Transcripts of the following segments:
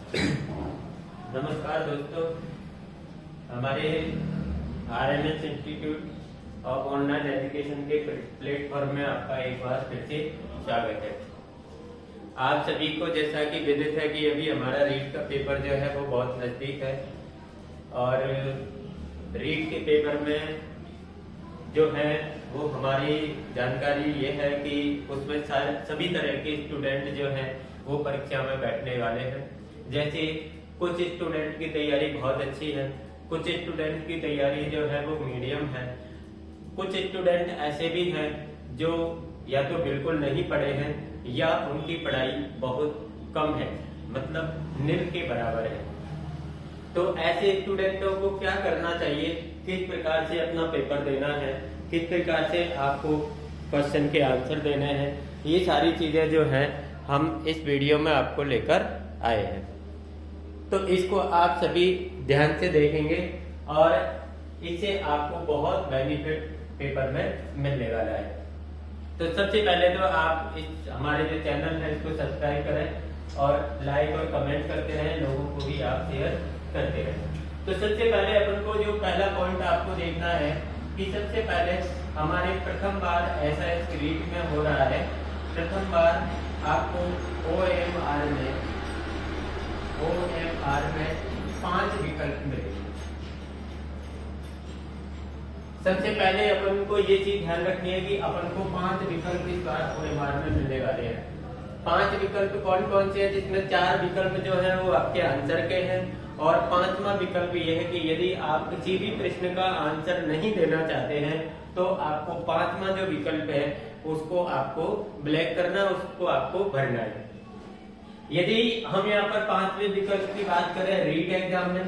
नमस्कार दोस्तों, हमारे RMS institute of online education के प्लेटफॉर्म में आपका एक बार फिर से स्वागत है। आप सभी को जैसा कि विदित है कि अभी हमारा रीट का पेपर जो है वो बहुत नज़दीक है और रीट के पेपर में जो है वो हमारी जानकारी ये है कि उसमें सभी तरह के स्टूडेंट जो हैं वो परीक्षा में बैठने वाले हैं। जैसे कुछ स्टूडेंट की तैयारी बहुत अच्छी है, कुछ स्टूडेंट की तैयारी जो है वो मीडियम है, कुछ स्टूडेंट ऐसे भी हैं जो या तो बिल्कुल नहीं पढ़े हैं या उनकी पढ़ाई बहुत कम है, मतलब निल के बराबर है। तो ऐसे स्टूडेंटों को क्या करना चाहिए, किस प्रकार से अपना पेपर देना है, किस प्रकार से आपको क्वेश्चन के आंसर देने हैं, ये सारी चीजें जो हैं हम इस वीडियो में आपको लेकर आए हैं। तो इसको आप सभी ध्यान से देखेंगे और इससे आपको बहुत बेनिफिट पेपर में मिलने वाला है। तो सबसे पहले तो आप इस हमारे जो चैनल है इसको सब्सक्राइब करें और लाइक और कमेंट करते रहें, लोगों को भी आप शेयर करते रहें। तो सबसे पहले अपन को जो पहला पॉइंट आपको देखना है कि सबसे पहले हमारे प्रथम बार ऐसा रीट में हो रहा है, प्रथम बार आपको OMR में 5 विकल्प मिलेंगे। सबसे पहले अपन को ये चीज ध्यान रखनी है कि अपन को 5 विकल्प इस बार OMR में मिलने वाले हैं। 5 विकल्प कौन कौन से हैं, जिसमें 4 विकल्प जो है वो आपके आंसर के हैं और 5वां विकल्प ये है कि यदि आप किसी भी प्रश्न का आंसर नहीं देना चाहते हैं तो आपको 5वां जो विकल्प है उसको आपको ब्लैक करना, उसको आपको भरना है। यदि हम यहाँ पर 5वें विकल्प की बात करें रीट एग्जाम में,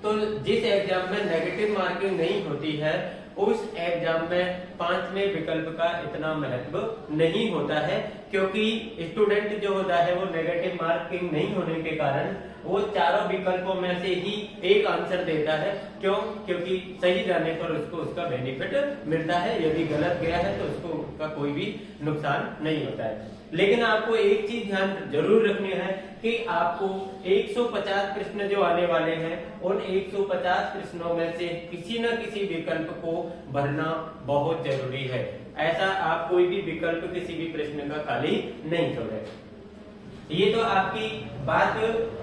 तो जिस एग्जाम में नेगेटिव मार्किंग नहीं होती है उस एग्जाम में 5वें विकल्प का इतना महत्व नहीं होता है, क्योंकि स्टूडेंट जो होता है वो नेगेटिव मार्किंग नहीं होने के कारण वो चारों विकल्पों में से ही एक आंसर देता है। क्यों? क्योंकि सही जाने पर उसको उसका बेनिफिट मिलता है, यदि गलत गया है तो उसको उसका कोई भी नुकसान नहीं होता है। लेकिन आपको एक चीज ध्यान जरूर रखनी है कि आपको 150 प्रश्न जो आने वाले हैं उन 150 प्रश्नों में से किसी न किसी विकल्प को भरना बहुत जरूरी है। ऐसा आप कोई भी विकल्प किसी भी प्रश्न का खाली नहीं छोड़े। ये तो आपकी बात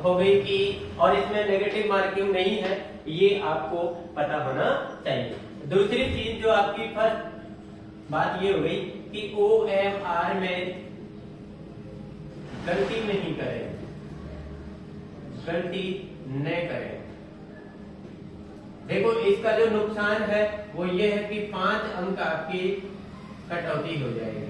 हो गई कि और इसमें नेगेटिव मार्किंग नहीं है, ये आपको पता होना चाहिए। दूसरी चीज जो आपकी फर्स्ट बात ये हो गई कि OMR में गलती नहीं करें, गलती न करें। देखो इसका जो नुकसान है वो ये है कि 5 अंक आपकी कटौती हो जाएगी,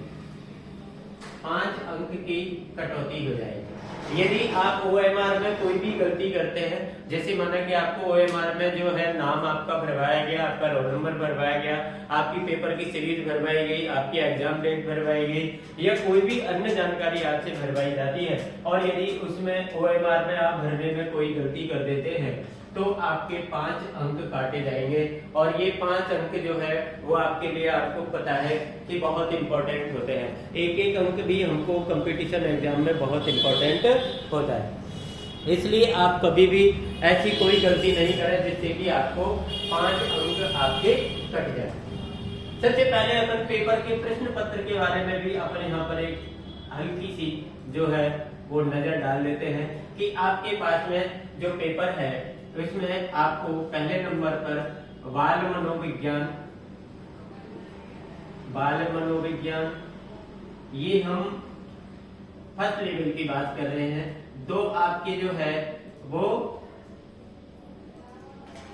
5 अंक की कटौती हो जाएगी। यदि आप OMR में कोई भी गलती करते हैं, जैसे माना कि आपको OMR में जो है नाम आपका भरवाया गया, आपका रोल नंबर भरवाया गया, आपकी पेपर की सीरीज भरवाई गई, आपकी एग्जाम डेट भरवाई गई या कोई भी अन्य जानकारी आपसे भरवाई जाती है और यदि उसमें OMR में आप भरने में कोई गलती कर देते हैं तो आपके 5 अंक काटे जाएंगे। और ये 5 अंक जो है वो आपके लिए, आपको पता है कि बहुत इंपॉर्टेंट होते हैं। एक एक अंक भी हमको कंपटीशन एग्जाम में बहुत इंपॉर्टेंट होता है। इसलिए आप कभी भी ऐसी कोई गलती नहीं करें जिससे कि आपको 5 अंक आपके कट जाए। सबसे पहले अपन पेपर के प्रश्न पत्र के बारे में भी अपन यहाँ पर एक हल्की सी जो है वो नजर डाल लेते हैं कि आपके पास में जो पेपर है इसमें आपको पहले नंबर पर बाल मनोविज्ञान, ये हम फर्स्ट लेवल की बात कर रहे हैं। 2 आपके जो है वो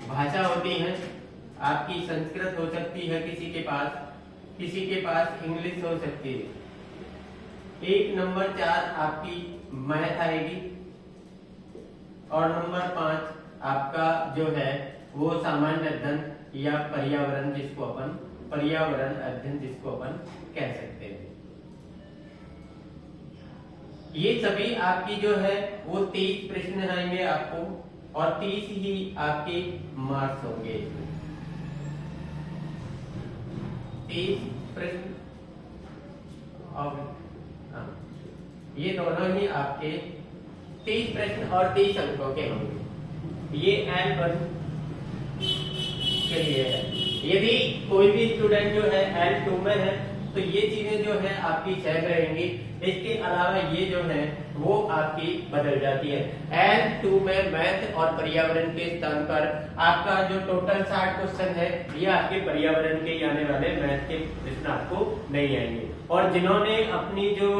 भाषा होती है, आपकी संस्कृत हो सकती है किसी के पास इंग्लिश हो सकती है। 1 नंबर 4 आपकी मैथ आएगी और नंबर 5 आपका जो है वो सामान्य अध्ययन या पर्यावरण अध्ययन जिसको अपन कह सकते हैं। ये सभी आपकी जो है वो 23 प्रश्न आएंगे आपको और 30 ही आपके मार्क्स होंगे। 30 प्रश्न और ये दोनों ही आपके 30 प्रश्न और 30 अंकों के होंगे। ये L1 के लिए है। यदि कोई भी स्टूडेंट जो है L2 में है तो ये चीजें जो है आपकी सेम रहेंगी। इसके अलावा ये जो है वो आपकी बदल जाती है। L2 में मैथ और पर्यावरण के स्थान पर आपका जो टोटल 60 क्वेश्चन है ये आपके पर्यावरण के आने वाले, मैथ के प्रश्न आपको नहीं आएंगे। और जिन्होंने अपनी जो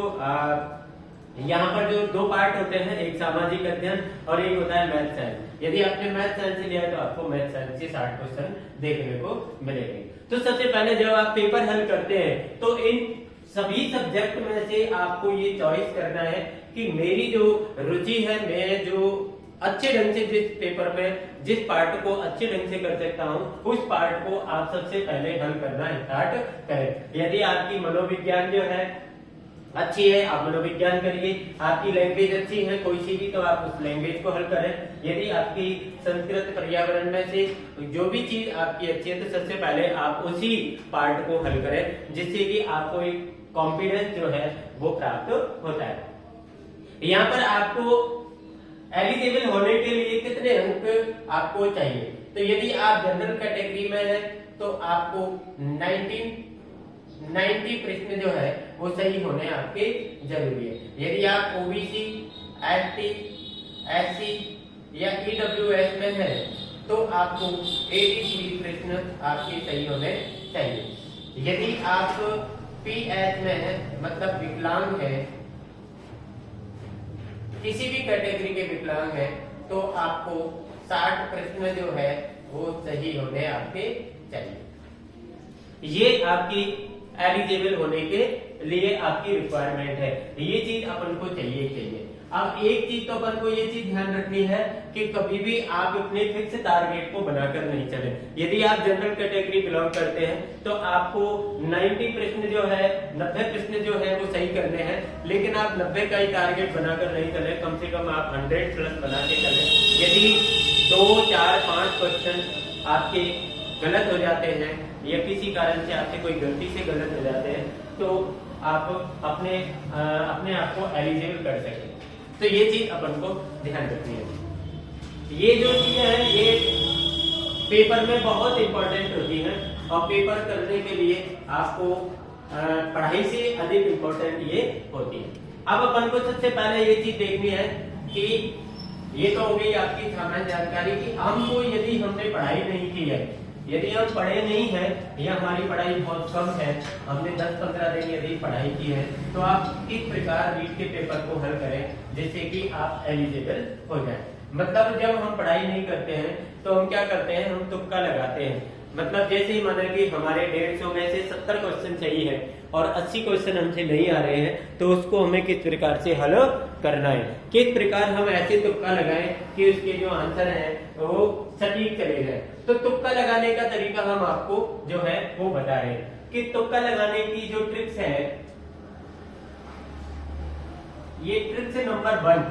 यहाँ पर जो दो पार्ट होते हैं, एक सामाजिक अध्ययन और एक होता है मैथ साइंस। यदि आपने मैथ साइंस लिया है तो आपको मैथ साइंस के 60 क्वेश्चन देखने को मिलेंगे। तो सबसे पहले जब आप पेपर हल करते हैं तो इन सभी सब्जेक्ट में से आपको ये चॉइस करना है कि मेरी जो रुचि है, मैं जो अच्छे ढंग से जिस पेपर में जिस पार्ट को अच्छे ढंग से कर सकता हूँ उस पार्ट को आप सबसे पहले हल करना स्टार्ट करें। यदि आपकी मनोविज्ञान जो है अच्छी है, आप मनोविज्ञान करिए। आपकी लैंग्वेज अच्छी है कोई सी भी, तो आप उस लैंग्वेज को हल करें। यदि आपकी संस्कृत पर्यावरण में से जो भी चीज आपकी अच्छी है तो सबसे पहले आप उसी पार्ट को हल करें, जिससे कि आपको एक कॉन्फिडेंस जो है वो प्राप्त होता है। यहाँ पर आपको एलिजिबल होने के लिए कितने अंक आपको चाहिए, तो यदि आप जनरल कैटेगरी में है तो आपको 90 प्रश्न जो है वो सही होने आपके जरूरी है। यदि आप ओबीसी, एसटी, एससी या ईडब्ल्यूएस में है तो आपको 83 प्रश्न आपके सही होने चाहिए। यदि आप पीएच में है, मतलब विकलांग है, किसी भी कैटेगरी के विकलांग है, तो आपको 60 प्रश्न जो है वो सही होने आपके चाहिए। ये आपकी एलिजिबल होने के लिए आपकी रिक्वायरमेंट है। ये चीज अपन को चाहिए। अब एक चीज तो अपन को ये चीज ध्यान रखनी है कि कभी भी आप अपने फिक्स टारगेट को बनाकर नहीं चले। यदि आप जनरल कैटेगरी बिलोंग करते हैं तो आपको 90 प्रश्न जो है, 90 प्रश्न जो है वो सही करने हैं, लेकिन आप 90 का ही टारगेट बनाकर नहीं चले, कम से कम आप 100 प्लस बना के चले। यदि 2, 4, 5 क्वेश्चन आपके गलत हो जाते हैं या किसी कारण से आपसे कोई गलती से गलत हो जाते हैं तो आप अपने आप को एलिजिबल कर सकते हैं। तो ये चीज अपन को ध्यान रखनी है। ये जो चीजें हैं ये पेपर में बहुत इंपॉर्टेंट होती हैं और पेपर करने के लिए आपको पढ़ाई से अधिक इंपॉर्टेंट ये होती है। अब अपन को सबसे पहले ये चीज देखनी है कि ये तो हो गई आपकी सामान्य जानकारी कि हमको, यदि हमने पढ़ाई नहीं की है, यदि हम पढ़े नहीं हैं या हमारी पढ़ाई बहुत कम है, हमने 10-15 दिन यदि पढ़ाई की है, तो आप किस प्रकार रीट के पेपर को हल करें जिससे कि आप एलिजिबल हो जाए। मतलब जब हम पढ़ाई नहीं करते हैं तो हम क्या करते हैं, हम तुक्का लगाते हैं। मतलब जैसे ही माना कि हमारे 150 में से 70 क्वेश्चन सही है और 80 क्वेश्चन हमसे नहीं आ रहे हैं, तो उसको हमें किस प्रकार से हल करना है, किस प्रकार हम ऐसे तुक्का लगाएं कि उसके जो आंसर है वो सटीक चले जाए। तो तुक्का लगाने का तरीका हम आपको जो है वो बता रहे हैं कि तुक्का लगाने की जो ट्रिक्स है, ये ट्रिक्स नंबर 1,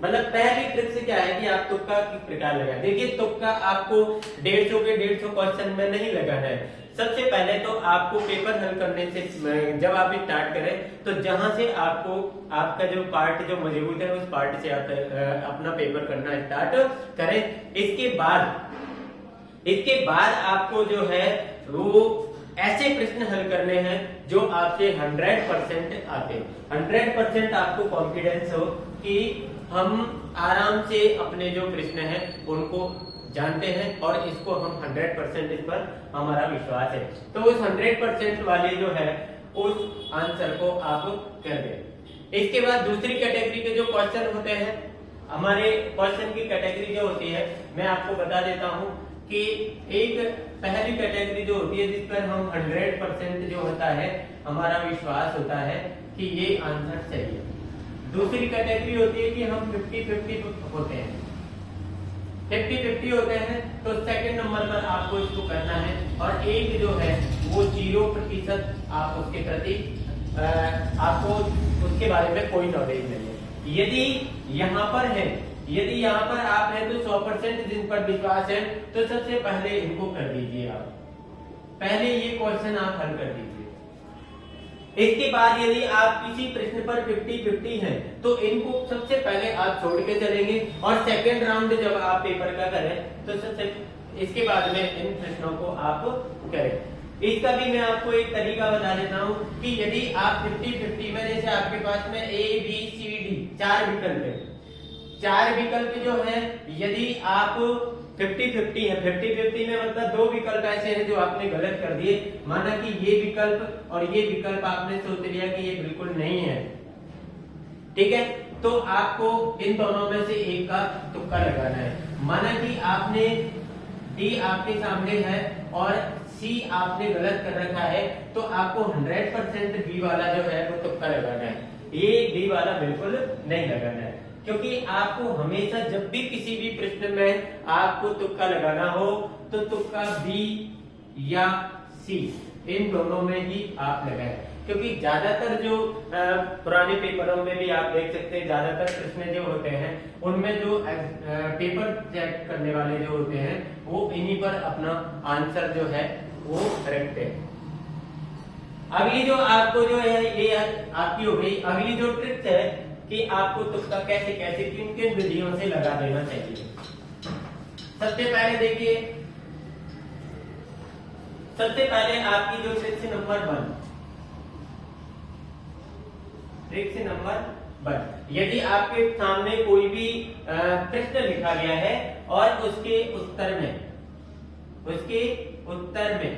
मतलब पहली ट्रिक्स क्या है कि आप तुक्का किस प्रकार लगाएं। देखिए तुक्का आपको 150 के 150 क्वेश्चन में नहीं लगाना है। सबसे पहले तो आपको पेपर हल करने से जब आप स्टार्ट करें तो जहां से आपको आपका जो पार्ट जो मौजूद है उस पार्ट से आप अपना पेपर करना स्टार्ट करें। इसके बाद आपको जो है वो ऐसे प्रश्न हल करने हैं जो आपसे 100% आते हैं। 100% आपको कॉन्फिडेंस हो कि हम आराम से अपने जो प्रश्न हैं उनको जानते हैं और इसको हम 100% इस पर हमारा विश्वास है। तो उस 100% वाले जो है उस आंसर को आप कर दें। इसके बाद दूसरी कैटेगरी के जो क्वेश्चन होते हैं, हमारे क्वेश्चन की कैटेगरी जो होती है मैं आपको बता देता हूं कि एक पहली कैटेगरी जो होती है जिस पर हम 100% जो होता है हमारा विश्वास होता है कि ये आंसर सही है। दूसरी कैटेगरी होती है कि हम 50-50 होते हैं, 50-50 होते हैं, तो सेकंड नंबर पर आपको इसको करना है और एक जो है वो 0% आप उसके प्रति आपको उसके बारे में कोई नॉलेज नहीं है। यदि यहाँ पर है, यदि यहाँ पर आप हैं तो 100% जिन पर विश्वास है तो सबसे पहले इनको कर दीजिए। आप पहले ये क्वेश्चन आप हल कर दीजिए। इसके बाद यदि आप किसी प्रश्न पर 50-50 हैं तो इनको सबसे पहले आप छोड़ के चलेंगे और सेकेंड राउंड जब आप पेपर का करें तो सबसे इसके बाद में इन प्रश्नों को आप करें। इसका भी मैं आपको एक तरीका बता देता हूं कि यदि आप 50-50 में, जैसे आपके पास में A B C D 4 विकल्प है, 4 विकल्प जो है यदि आप 50-50 है, 50-50 में मतलब 2 विकल्प ऐसे हैं जो आपने गलत कर दिए, माना कि ये विकल्प और ये विकल्प आपने सोच लिया कि ये बिल्कुल नहीं है, ठीक है, तो आपको इन दोनों में से एक का तुक्का लगाना है। माना कि आपने D आपके सामने है और C आपने गलत कर रखा है, तो आपको 100% B वाला जो है वो तुक्का लगाना है, ये D वाला बिल्कुल नहीं लगाना है, क्योंकि आपको हमेशा जब भी किसी भी प्रश्न में आपको तुक्का लगाना हो तो तुक्का B या C इन दोनों में ही आप लगाएं, क्योंकि ज्यादातर जो पुराने पेपरों में भी आप देख सकते हैं, ज्यादातर प्रश्न जो होते हैं उनमें जो पेपर चेक करने वाले जो होते हैं वो इन्हीं पर अपना आंसर जो है वो रखते हैं। अगली जो आपको जो है ये आपकी हो गई। अगली जो ट्रिक है कि आपको तुक्का कैसे कैसे किन किन विधियों से लगा देना चाहिए। सबसे पहले देखिए, सबसे पहले आपकी जो ट्रिक्स नंबर 1, ट्रिक्स नंबर 1, यदि आपके सामने कोई भी प्रश्न लिखा गया है और उसके उत्तर में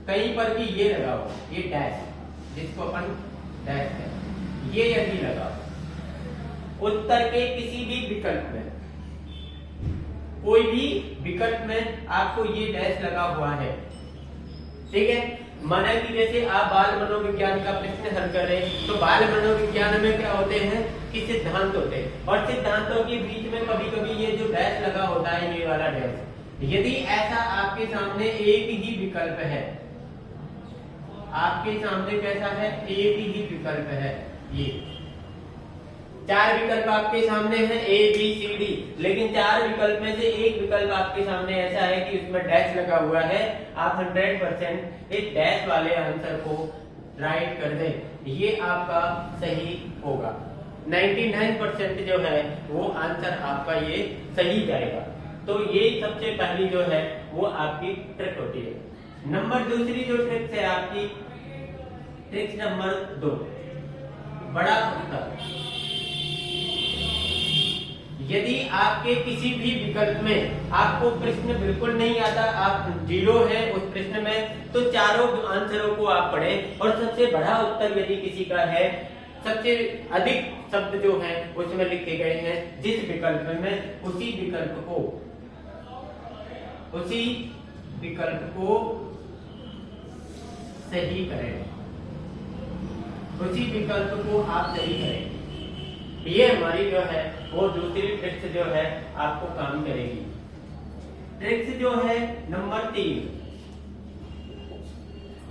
कहीं पर भी ये लगा हो, ये डैश जिसको अपन डैश कहते, ये यदि लगा हो उत्तर के किसी भी विकल्प में, कोई भी विकल्प में आपको ये डैश लगा हुआ है, ठीक है। माना कि जैसे आप बाल मनोविज्ञान का प्रश्न हल कर रहे हैं, तो बाल मनोविज्ञान में क्या होते हैं कि सिद्धांत होते हैं और सिद्धांतों के बीच में कभी कभी ये जो डैश लगा होता है, ये वाला डैश, यदि ऐसा आपके सामने एक ही विकल्प है, आपके सामने कैसा है, एक ही विकल्प है, ये 4 विकल्प आपके सामने है A B C D, लेकिन 4 विकल्प में से एक विकल्प आपके सामने ऐसा है कि उसमें डैश लगा हुआ है, आप 100% इस डैश वाले आंसर को राइट कर दें, ये आपका सही होगा। 99% जो है वो आंसर आपका ये सही जाएगा। तो ये सबसे पहली जो है वो आपकी ट्रिक होती है। दूसरी जो ट्रिक है आपकी, ट्रिक नंबर 2, बड़ा उत्तर। यदि आपके किसी भी विकल्प में आपको प्रश्न बिल्कुल नहीं आता, आप 0 है उस प्रश्न में, तो चारों आंसरों को आप पढ़ें और सबसे बड़ा उत्तर यदि किसी का है, सबसे अधिक शब्द जो है उसमें लिखे गए हैं जिस विकल्प में, उसी विकल्प को सही करें, उसी विकल्प को आप सही करें। ये हमारी जो है वो दूसरी ट्रिक्स जो है आपको काम करेगी। ट्रिक्स जो है नंबर 3,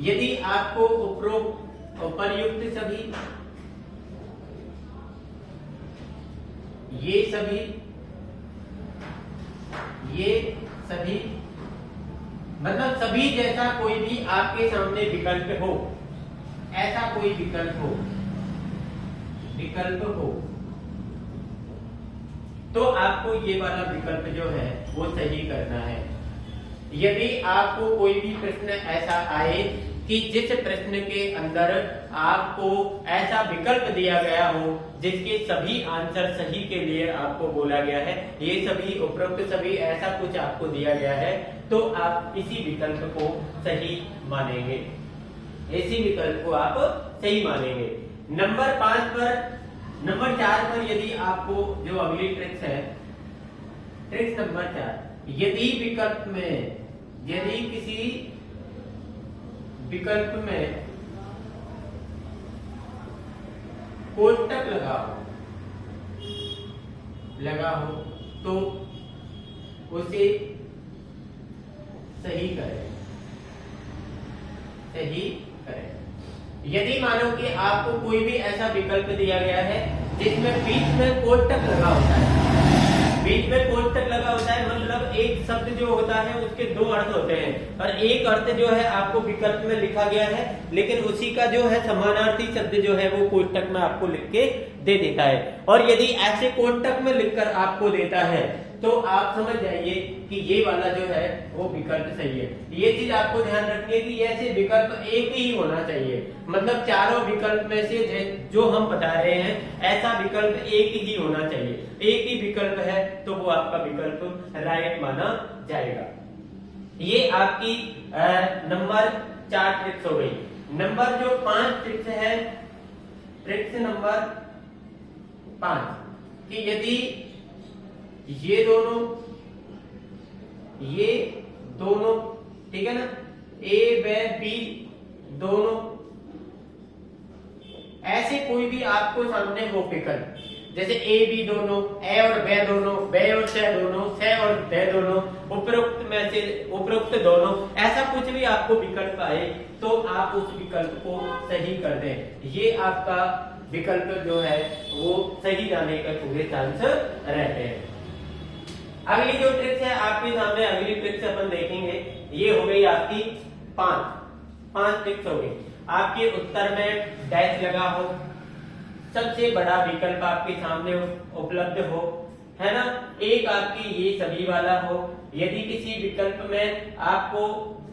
यदि आपको उपर्युक्त सभी, ये सभी मतलब सभी जैसा कोई भी आपके सामने विकल्प हो, ऐसा कोई विकल्प हो तो आपको ये वाला विकल्प जो है वो सही करना है। यदि आपको कोई भी प्रश्न ऐसा आए कि जिस प्रश्न के अंदर आपको ऐसा विकल्प दिया गया हो जिसके सभी आंसर सही के लिए आपको बोला गया है, ये सभी उपरोक्त सभी ऐसा कुछ आपको दिया गया है, तो आप इसी विकल्प को सही मानेंगे, इसी विकल्प को आप सही मानेंगे। नंबर 4 पर यदि आपको जो अगली ट्रिक्स है, ट्रिक्स नंबर 4, यदि किसी विकल्प में कोष्टक लगा हो तो उसे सही करें। यदि मानो कि आपको कोई भी ऐसा विकल्प दिया गया है जिसमें बीच में कोष्टक लगा होता है, मतलब एक शब्द जो होता है उसके दो अर्थ होते हैं, और एक अर्थ जो है आपको विकल्प में लिखा गया है, लेकिन उसी का जो है समानार्थी शब्द जो है वो कोष्टक में आपको लिख के दे देता है। और यदि ऐसे कोष्टक में लिखकर आपको देता है तो आप समझ जाइए कि ये वाला जो है वो विकल्प सही है। ये चीज आपको ध्यान रखनी है कि ऐसे विकल्प एक ही होना चाहिए, मतलब चारों विकल्प में से जो हम बता रहे हैं ऐसा विकल्प एक ही होना चाहिए। एक ही विकल्प है तो वो आपका विकल्प राइट माना जाएगा। ये आपकी नंबर 4 ट्रिक्स हो गई। नंबर जो 5 ट्रिक्स है, ट्रिक्स नंबर 5 कि यदि ये दोनों ठीक है ना, ए व बी दोनों, ऐसे कोई भी आपको सामने हो विकल्प, जैसे ए बी दोनों, ए और ब दोनों, ब और स दोनों, स और द दोनों, उपरोक्त में से उपरोक्त दोनों, ऐसा कुछ भी आपको विकल्प आए तो आप उस विकल्प को सही कर दें। ये आपका विकल्प जो है वो सही जाने का पूरे चांस रहते हैं। अगली जो ट्रिक्स है आपके सामने, अगली ट्रिक्स अपन देखेंगे, ये हो गई आपकी 5 ट्रिक्स हो गई। आपके उत्तर में डैश लगा हो, सबसे बड़ा विकल्प आपके सामने उपलब्ध हो, है ना, एक आपकी ये सभी वाला हो, यदि किसी विकल्प में आपको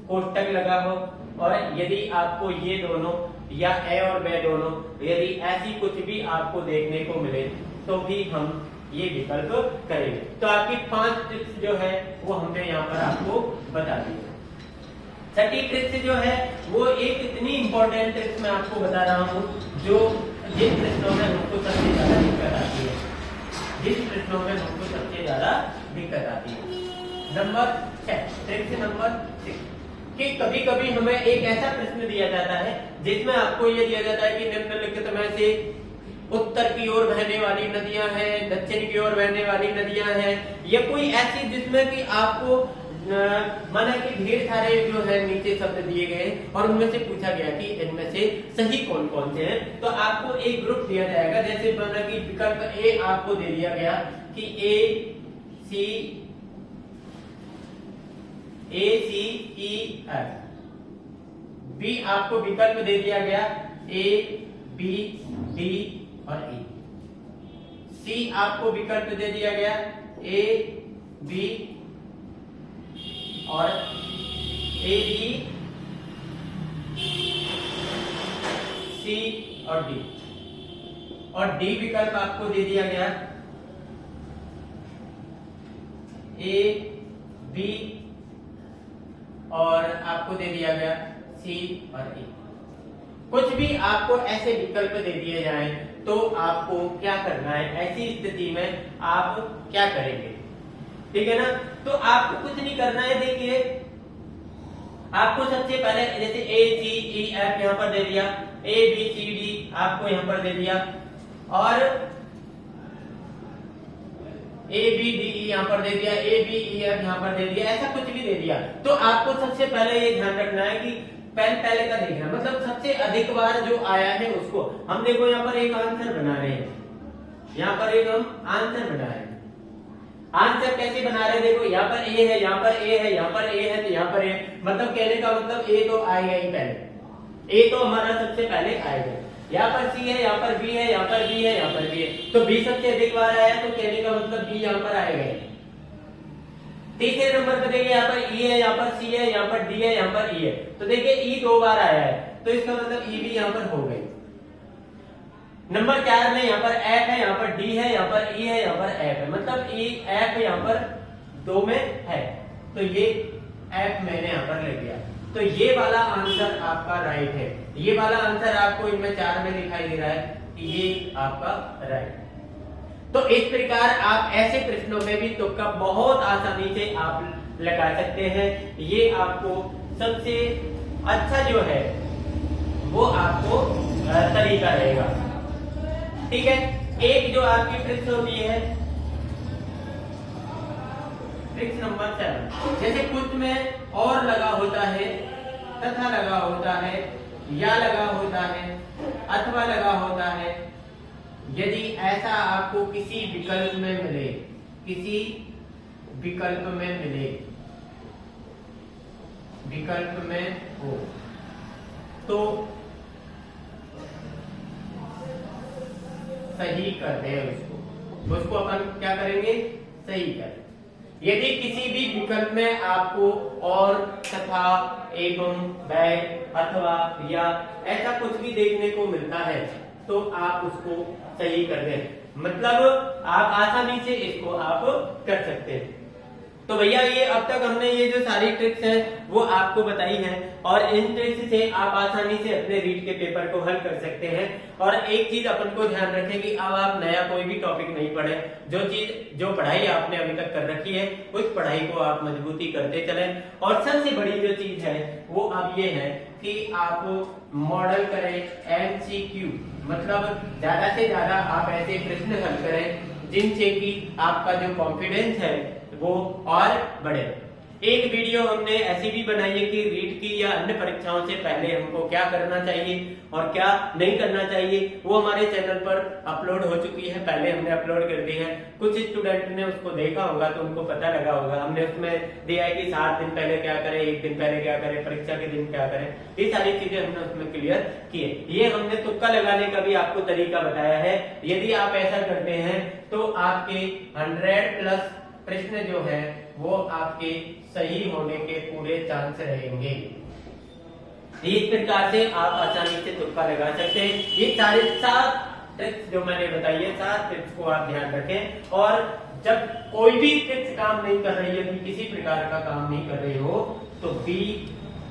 कोष्टक लगा हो, और यदि आपको ये दोनों या ए और ब दोनों, यदि ऐसी कुछ भी आपको देखने को मिले तो भी हम ये विकल्प करेंगे। तो आपकी 5 ट्रिक्स जो है वो हमने यहाँ पर आपको बता दी। छठी ट्रिक्स जो है वो एक इतनी इंपॉर्टेंट ट्रिक्स मैं आपको बता रहा हूँ जो जिन प्रश्नों में हमको सबसे ज्यादा दिक्कत आती है, जिन प्रश्नों में हमको सबसे ज्यादा दिक्कत आती है। नंबर 6, ट्रिक्स नंबर 6 कि कभी कभी हमें एक ऐसा प्रश्न दिया जाता है जिसमें आपको ये दिया जाता है कि निम्नलिखित में से उत्तर की ओर बहने वाली नदियां हैं, दक्षिण की ओर बहने वाली नदियां हैं, या कोई ऐसी जिसमें कि आपको माना कि ढेर सारे जो है नीचे शब्द दिए गए और उनमें से पूछा गया कि इनमें से सही कौन कौन से हैं, तो आपको एक ग्रुप दिया जाएगा। जैसे माना कि विकल्प ए आपको दे दिया गया कि ए सी ई एफ, बी आपको विकल्प दे दिया गया ए बी डी और ई, सी आपको विकल्प दे दिया गया ए बी और ए बी सी और डी, और डी विकल्प आपको दे दिया गया ए बी और आपको दे दिया गया सी और ई। कुछ भी आपको ऐसे विकल्प दे दिए जाएं तो आपको क्या करना है, ऐसी स्थिति में आप क्या करेंगे, ठीक है ना। तो आपको कुछ नहीं करना है। देखिए आपको सबसे पहले जैसे ए सी ई एफ यहाँ पर दे दिया, ए बी सी डी आपको यहाँ पर दे दिया, और ए बी डी ई यहाँ पर दे दिया, ए बी ई एफ यहाँ पर दे दिया, ऐसा कुछ भी दे दिया। तो आपको सबसे पहले ये ध्यान रखना है कि पहले का देखना, मतलब सबसे अधिक बार जो आया है उसको हम देखो यहाँ पर एक आंसर बना रहे हैं, यहाँ पर एक हम आंसर बना रहे हैं। आंसर कैसे बना रहे हैं, देखो यहाँ पर ए है, यहाँ पर ए है, यहाँ पर ए है, तो यहाँ पर ए, मतलब कहने का मतलब ए तो आएगा ही पहले, ए तो हमारा सबसे पहले आएगा। यहाँ पर सी है, यहाँ पर बी है, यहाँ पर बी है, यहाँ पर बी है, तो बी सबसे अधिक बार आया तो कहने का मतलब बी यहाँ पर आएगा। तीसरे नंबर पर देखिए यहाँ पर ई है, यहाँ पर सी है, यहाँ पर डी है, यहाँ पर ई है, तो देखिए ई 2 बार आया है तो इसका मतलब ई भी यहाँ पर हो गई। नंबर 4 में यहाँ पर एफ है, यहाँ पर डी है, यहाँ पर ई है, यहाँ पर एफ है, मतलब ई एफ यहाँ पर 2 में है, तो ये एफ मैंने यहाँ पर ले लिया, तो ये वाला आंसर आपका राइट है। ये वाला आंसर आपको इनमें 4 में दिखाई दे रहा है कि ये आपका राइट है। तो इस प्रकार आप ऐसे प्रश्नों में भी तुक्का बहुत आसानी से आप लगा सकते हैं। ये आपको सबसे अच्छा जो है वो आपको तरीका रहेगा, ठीक है। एक जो आपकी ट्रिक्स होती है ट्रिक्स नंबर 7, जैसे कुछ में और लगा होता है, तथा लगा होता है, या लगा होता है, अथवा लगा होता है, यदि ऐसा आपको किसी विकल्प में मिले, किसी विकल्प में मिले, विकल्प में हो तो सही कर दे, उसको अपन क्या करेंगे, सही कर। यदि किसी भी विकल्प में आपको और, तथा, एवं, वै, अथवा, या ऐसा कुछ भी देखने को मिलता है तो आप उसको सही कर दें, मतलब आप आसानी से इसको आप कर सकते हैं। तो भैया ये अब तक हमने ये जो सारी ट्रिक्स है वो आपको बताई है और इन ट्रिक्स से आप आसानी से अपने रीट के पेपर को हल कर सकते हैं। और एक चीज अपन को ध्यान रखें कि अब आप नया कोई भी टॉपिक नहीं पढ़े, जो पढ़ाई आपने अभी तक कर रखी है उस पढ़ाई को आप मजबूती करते चलें। और सबसे बड़ी जो चीज है वो अब ये है कि आप मॉडल करें MCQ, मतलब ज्यादा से ज्यादा आप ऐसे प्रश्न हल करें जिनसे कि आपका जो कॉन्फिडेंस है वो और बढ़े। एक वीडियो हमने ऐसी भी बनाई है कि रीट की या अन्य परीक्षाओं से पहले हमको क्या करना चाहिए और क्या नहीं करना चाहिए, वो हमारे चैनल पर अपलोड हो चुकी है, पहले हमने अपलोड कर दी है। कुछ स्टूडेंट ने उसको देखा होगा तो उनको पता लगा होगा, हमने उसमें दिया है कि 7 दिन पहले क्या करें, 1 दिन पहले क्या करें, परीक्षा के दिन क्या करें, ये सारी चीजें हमने उसमें क्लियर किए। ये हमने तुक्का लगाने का भी आपको तरीका बताया है। यदि आप ऐसा करते हैं तो आपके 100+ प्रश्न जो है वो आपके सही होने के पूरे चांस रहेंगे। इस प्रकार से आप आसानी से तुक्का लगा सकते हैं। ये सारे 7 ट्रिक्स जो मैंने बताई है, 7 ट्रिक्स को आप ध्यान रखें। और जब कोई भी ट्रिक्स काम नहीं कर रही है, किसी प्रकार का काम नहीं कर रही हो, तो B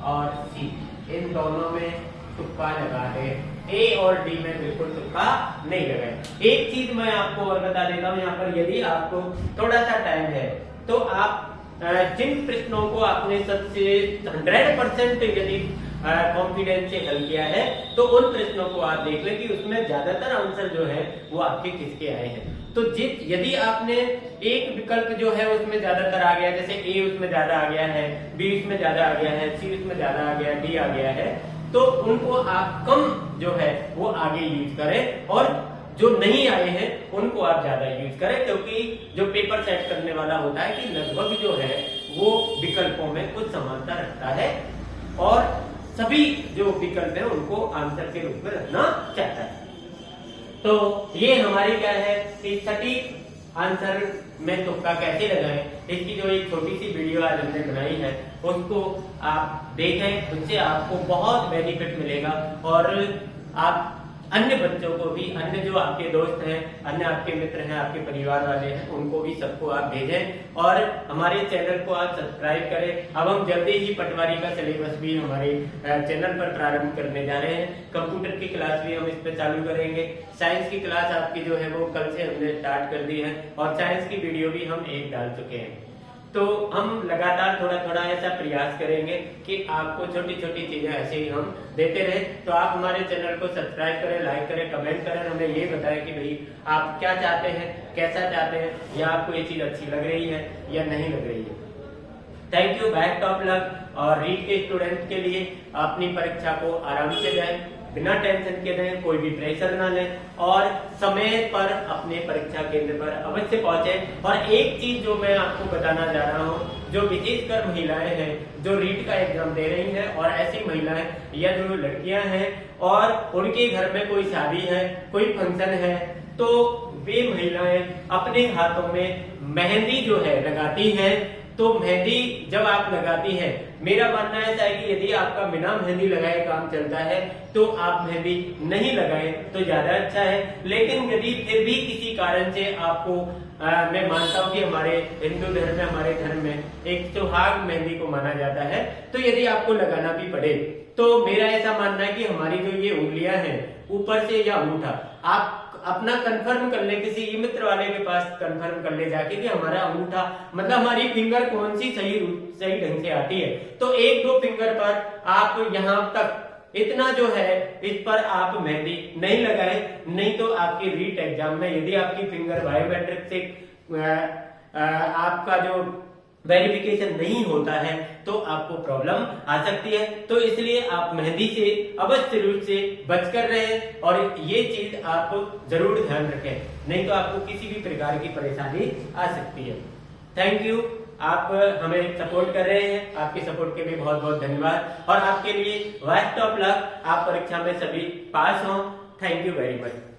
और C इन दोनों में तुक्का लगा दे। A और D में बिल्कुल तुक्का नहीं लगाए। एक चीज मैं आपको और बता देता हूँ यहाँ पर, यदि आपको थोड़ा सा टाइम है तो आप जिन प्रश्नों को आपने सबसे 100% यदि कॉन्फिडेंस से हल किया है तो उन प्रश्नों को आप देख लें कि उसमें ज्यादातर आंसर जो है वो आपके किसके आए हैं। तो यदि आपने एक विकल्प जो है उसमें ज्यादातर आ गया, जैसे A उसमें ज्यादा आ गया है, B उसमें ज्यादा आ गया है, C उसमें ज्यादा आ गया, D आ गया है, तो उनको आप कम जो है वो आगे यूज करें और जो नहीं आए हैं उनको आप ज्यादा यूज करें, क्योंकि जो पेपर सेट करने वाला होता है कि लगभग जो है वो विकल्पों में कुछ समानता रखता है और सभी जो विकल्प है उनको आंसर के रूप में रखना चाहता है। तो ये हमारी क्या है कि सटीक आंसर में तुक्का कैसे लगाएं, इसकी जो एक छोटी सी वीडियो आज हमने बनाई है उसको आप देखें, उससे आपको बहुत बेनिफिट मिलेगा। और आप अन्य बच्चों को भी, अन्य जो आपके दोस्त हैं, अन्य आपके मित्र हैं, आपके परिवार वाले हैं, उनको भी सबको आप भेजें और हमारे चैनल को आप सब्सक्राइब करें। अब हम जल्दी ही पटवारी का सिलेबस भी हमारे चैनल पर प्रारंभ करने जा रहे हैं। कंप्यूटर की क्लास भी हम इस पर चालू करेंगे। साइंस की क्लास आपकी जो है वो कल से हमने स्टार्ट कर दी है और साइंस की वीडियो भी हम एक डाल चुके हैं। तो हम लगातार थोड़ा थोड़ा ऐसा प्रयास करेंगे कि आपको छोटी छोटी चीजें ऐसे ही हम देते रहे। तो आप हमारे चैनल को सब्सक्राइब करें, लाइक करें, कमेंट करें, हमें ये बताएं कि भाई आप क्या चाहते हैं, कैसा चाहते हैं, या आपको ये चीज अच्छी लग रही है या नहीं लग रही है। Thank you, best of luck. और रीट के स्टूडेंट के लिए अपनी परीक्षा को आराम से दें, बिना टेंशन के दें, कोई भी प्रेशर ना लें और समय पर अपने परीक्षा केंद्र पर अवश्य पहुंचे। और एक चीज जो मैं आपको बताना जा रहा हूं, जो विशेषकर महिलाएं हैं जो रीट का एग्जाम दे रही हैं और ऐसी महिलाएं या जो लड़कियां हैं और उनके घर में कोई शादी है, कोई फंक्शन है, तो वे महिलाएं अपने हाथों में मेहंदी जो है लगाती हैं। तो मेहंदी जब आप लगाती हैं, मेरा मानना ऐसा है कि यदि आपका बिना मेहंदी लगाए काम चलता है तो आप मेहंदी नहीं लगाएं तो ज्यादा अच्छा है। लेकिन यदि फिर भी किसी कारण से आपको मैं मानता हूं कि हमारे हिंदू धर्म में, हमारे धर्म में एक सुहाग मेहंदी को माना जाता है, तो यदि आपको लगाना भी पड़े तो मेरा ऐसा मानना है कि हमारी जो ये उंगलियां हैं ऊपर से या अंगूठा, आप अपना कंफर्म कर ले, किसी मित्र वाले के पास कंफर्म कर ले जाके कि हमारा अंगूठा मतलब हमारी फिंगर कौन सी सही ढंग से आती है। तो 1-2 फिंगर पर आप यहाँ तक इतना जो है इस पर आप मेहंदी नहीं लगाए, नहीं तो आपके रीट एग्जाम में यदि आपकी फिंगर बायोमेट्रिक से आपका जो वेरिफिकेशन नहीं होता है तो आपको प्रॉब्लम आ सकती है। तो इसलिए आप मेहंदी से अवश्य रूप से बचकर रहें और ये चीज आप जरूर ध्यान रखें, नहीं तो आपको किसी भी प्रकार की परेशानी आ सकती है। थैंक यू, आप हमें सपोर्ट कर रहे हैं, आपके सपोर्ट के लिए बहुत बहुत धन्यवाद और आपके लिए बेस्ट ऑफ लक, आप परीक्षा में सभी पास हों। Thank you very much.